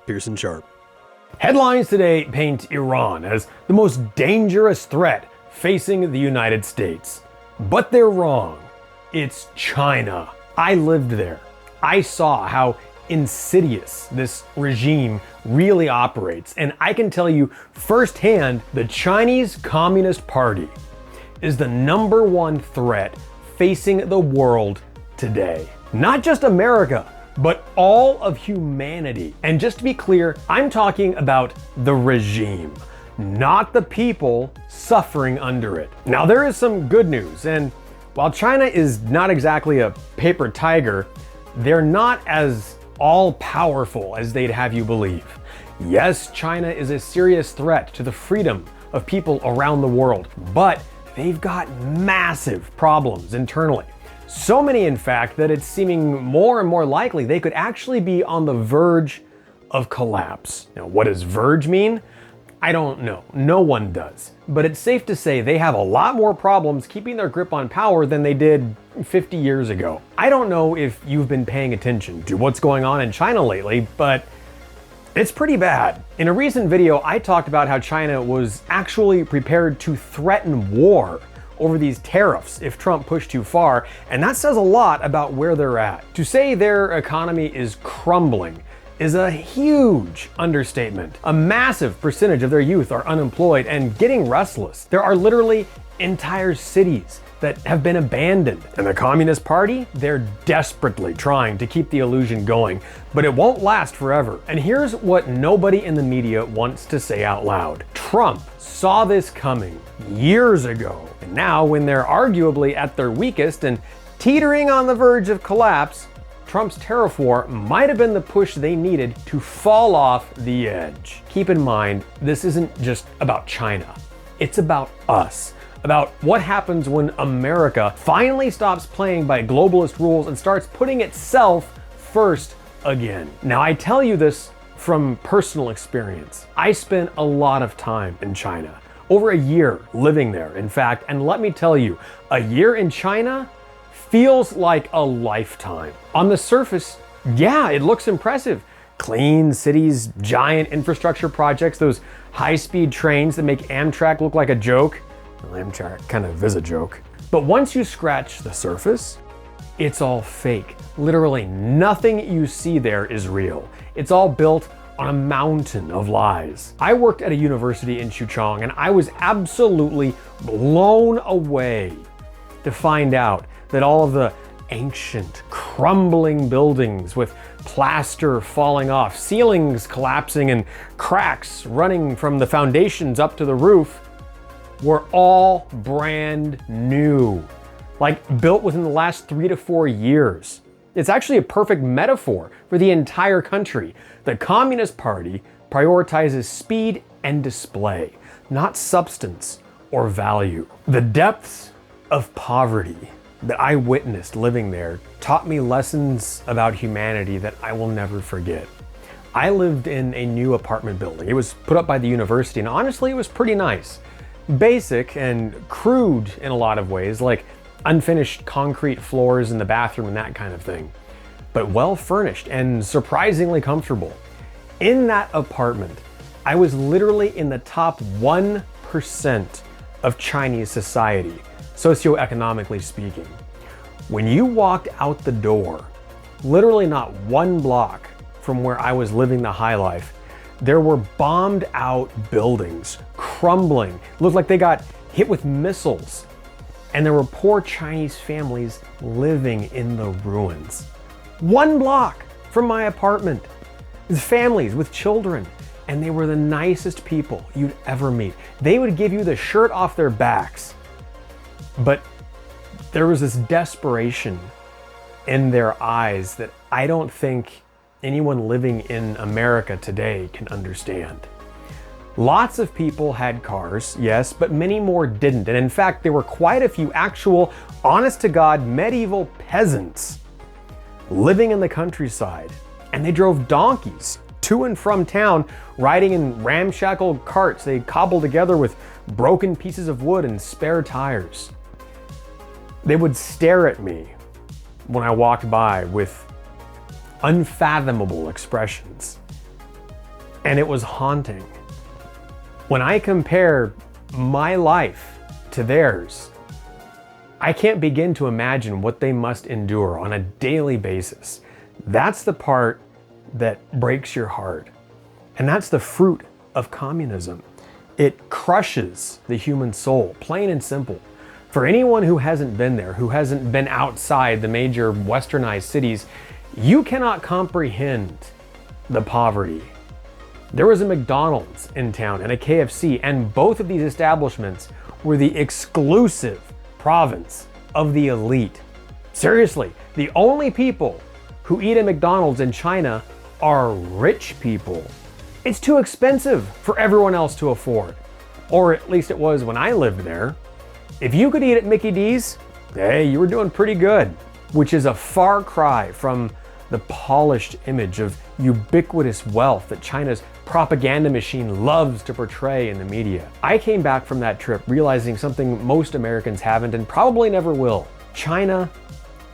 Pearson Sharp. Headlines today paint Iran as the most dangerous threat facing the United States. But they're wrong. It's China. I lived there. I saw how insidious this regime really operates, and I can tell you firsthand, the Chinese Communist Party is the #1 threat facing the world today. Not just America, but all of humanity. And just to be clear, I'm talking about the regime, not the people suffering under it. Now, there is some good news, and while China is not exactly a paper tiger, they're not as all-powerful as they'd have you believe. Yes, China is a serious threat to the freedom of people around the world, but they've got massive problems internally. So many, in fact, that it's seeming more and more likely they could actually be on the verge of collapse. Now, what does verge mean? I don't know. No one does. But it's safe to say they have a lot more problems keeping their grip on power than they did 50 years ago. I don't know if you've been paying attention to what's going on in China lately, but it's pretty bad. In a recent video, I talked about how China was actually prepared to threaten war over these tariffs if Trump pushed too far, and that says a lot about where they're at. To say their economy is crumbling is a huge understatement. A massive percentage of their youth are unemployed and getting restless. There are literally entire cities that have been abandoned. And the Communist Party, they're desperately trying to keep the illusion going, but it won't last forever. And here's what nobody in the media wants to say out loud. Trump saw this coming years ago. And now, when they're arguably at their weakest and teetering on the verge of collapse, Trump's tariff war might have been the push they needed to fall off the edge. Keep in mind, this isn't just about China. It's about us. About what happens when America finally stops playing by globalist rules and starts putting itself first again. Now, I tell you this from personal experience. I spent a lot of time in China. Over a year living there, in fact, and let me tell you, a year in China feels like a lifetime. On the surface, yeah, it looks impressive. Clean cities, giant infrastructure projects, those high-speed trains that make Amtrak look like a joke. Well, Amtrak kind of is a joke. But once you scratch the surface, it's all fake. Literally nothing you see there is real. It's all built on a mountain of lies. I worked at a university in Xuchang, and I was absolutely blown away to find out that all of the ancient, crumbling buildings with plaster falling off, ceilings collapsing, and cracks running from the foundations up to the roof were all brand new, like built within the last 3 to 4 years. It's actually a perfect metaphor for the entire country. The Communist Party prioritizes speed and display, not substance or value. The depths of poverty that I witnessed living there taught me lessons about humanity that I will never forget. I lived in a new apartment building. It was put up by the university, and honestly, it was pretty nice. Basic and crude in a lot of ways, like unfinished concrete floors in the bathroom and that kind of thing, but well furnished and surprisingly comfortable. In that apartment, I was literally in the top 1% of Chinese society, socioeconomically speaking. When you walked out the door, literally not 1 block from where I was living the high life, there were bombed out buildings, crumbling. It looked like they got hit with missiles. And there were poor Chinese families living in the ruins. 1 block from my apartment. Families with children. And they were the nicest people you'd ever meet. They would give you the shirt off their backs. But there was this desperation in their eyes that I don't think anyone living in America today can understand. Lots of people had cars, yes, but many more didn't. And in fact, there were quite a few actual, honest-to-God medieval peasants living in the countryside. And they drove donkeys to and from town, riding in ramshackle carts they cobbled together with broken pieces of wood and spare tires. They would stare at me when I walked by with unfathomable expressions. And it was haunting. When I compare my life to theirs, I can't begin to imagine what they must endure on a daily basis. That's the part that breaks your heart. And that's the fruit of communism. It crushes the human soul, plain and simple. For anyone who hasn't been there, who hasn't been outside the major westernized cities, you cannot comprehend the poverty. There was a McDonald's in town and a KFC, and both of these establishments were the exclusive province of the elite. Seriously, the only people who eat at McDonald's in China are rich people. It's too expensive for everyone else to afford. Or at least it was when I lived there. If you could eat at Mickey D's, hey, you were doing pretty good. Which is a far cry from the polished image of ubiquitous wealth that China's propaganda machine loves to portray in the media. I came back from that trip realizing something most Americans haven't and probably never will. China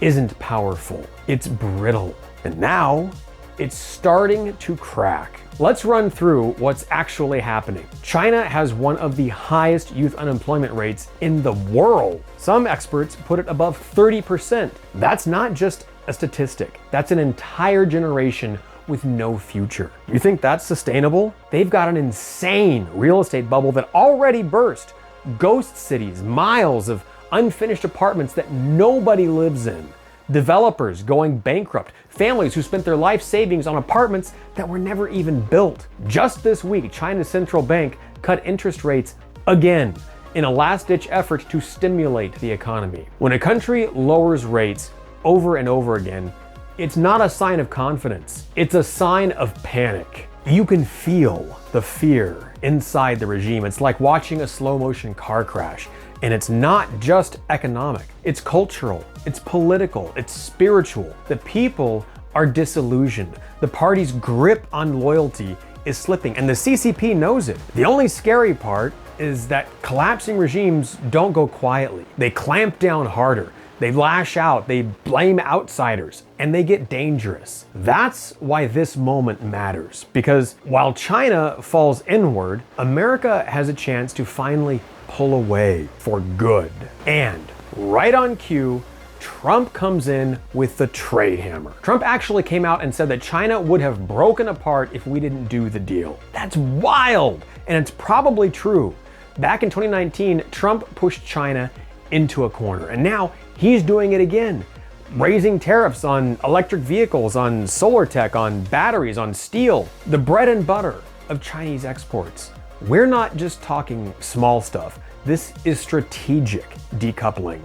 isn't powerful, it's brittle. And now it's starting to crack. Let's run through what's actually happening. China has one of the highest youth unemployment rates in the world. Some experts put it above 30%. That's not just a statistic. That's an entire generation with no future. You think that's sustainable? They've got an insane real estate bubble that already burst. Ghost cities, miles of unfinished apartments that nobody lives in. Developers going bankrupt, families who spent their life savings on apartments that were never even built. Just this week, China's central bank cut interest rates again in a last-ditch effort to stimulate the economy. When a country lowers rates over and over again, it's not a sign of confidence, it's a sign of panic. You can feel the fear inside the regime. It's like watching a slow-motion car crash. And it's not just economic, it's cultural, it's political, it's spiritual. The people are disillusioned. The party's grip on loyalty is slipping, and the CCP knows it. The only scary part is that collapsing regimes don't go quietly. They clamp down harder, they lash out, they blame outsiders, and they get dangerous. That's why this moment matters, because while China falls inward, America has a chance to finally pull away for good. And right on cue, Trump comes in with the trade hammer. Trump actually came out and said that China would have broken apart if we didn't do the deal. That's wild, and it's probably true. Back in 2019, Trump pushed China into a corner, and now he's doing it again, raising tariffs on electric vehicles, on solar tech, on batteries, on steel, the bread and butter of Chinese exports. We're not just talking small stuff. This is strategic decoupling.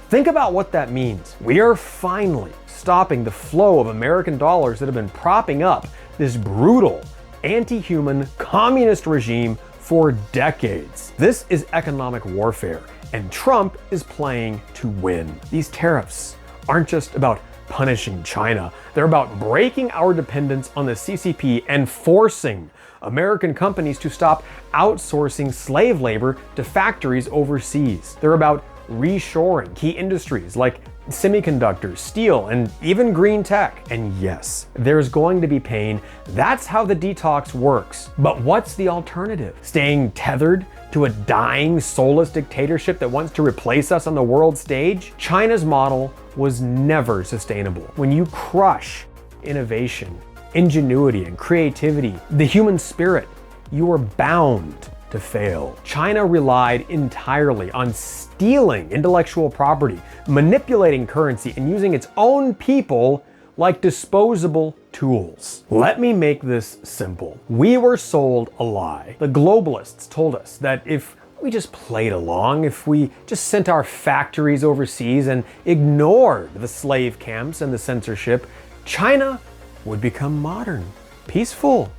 Think about what that means. We are finally stopping the flow of American dollars that have been propping up this brutal, anti-human, communist regime for decades. This is economic warfare, and Trump is playing to win. These tariffs aren't just about punishing China. They're about breaking our dependence on the CCP and forcing American companies to stop outsourcing slave labor to factories overseas. They're about reshoring key industries like semiconductors, steel, and even green tech. And yes, there's going to be pain. That's how the detox works. But what's the alternative? Staying tethered to a dying, soulless dictatorship that wants to replace us on the world stage? China's model was never sustainable. When you crush innovation, ingenuity, and creativity, the human spirit, you are bound to fail. China relied entirely on stealing intellectual property, manipulating currency, and using its own people like disposable tools. Let me make this simple. We were sold a lie. The globalists told us that if we just played along, if we just sent our factories overseas and ignored the slave camps and the censorship, China would become modern, peaceful,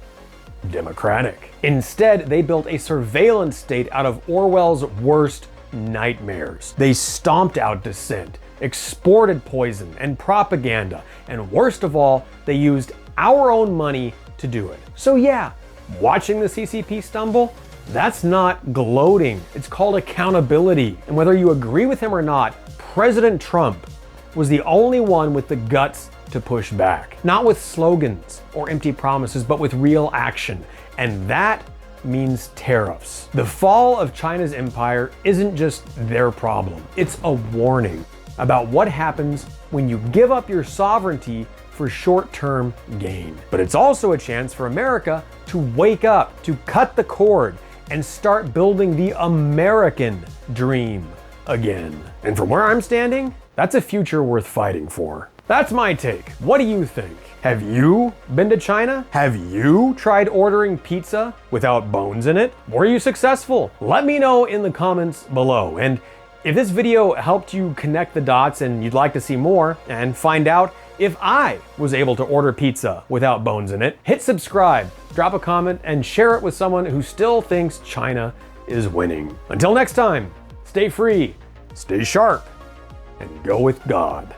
democratic. Instead, they built a surveillance state out of Orwell's worst nightmares. They stomped out dissent, exported poison and propaganda, and worst of all, they used our own money to do it. So yeah, watching the CCP stumble, that's not gloating. It's called accountability. And whether you agree with him or not, President Trump was the only one with the guts to push back. Not with slogans or empty promises, but with real action. And that means tariffs. The fall of China's empire isn't just their problem. It's a warning about what happens when you give up your sovereignty for short-term gain. But it's also a chance for America to wake up, to cut the cord, and start building the American dream again. And from where I'm standing, that's a future worth fighting for. That's my take. What do you think? Have you been to China? Have you tried ordering pizza without bones in it? Were you successful? Let me know in the comments below. And if this video helped you connect the dots and you'd like to see more and find out if I was able to order pizza without bones in it, hit subscribe, drop a comment, and share it with someone who still thinks China is winning. Until next time, stay free, stay sharp, and go with God.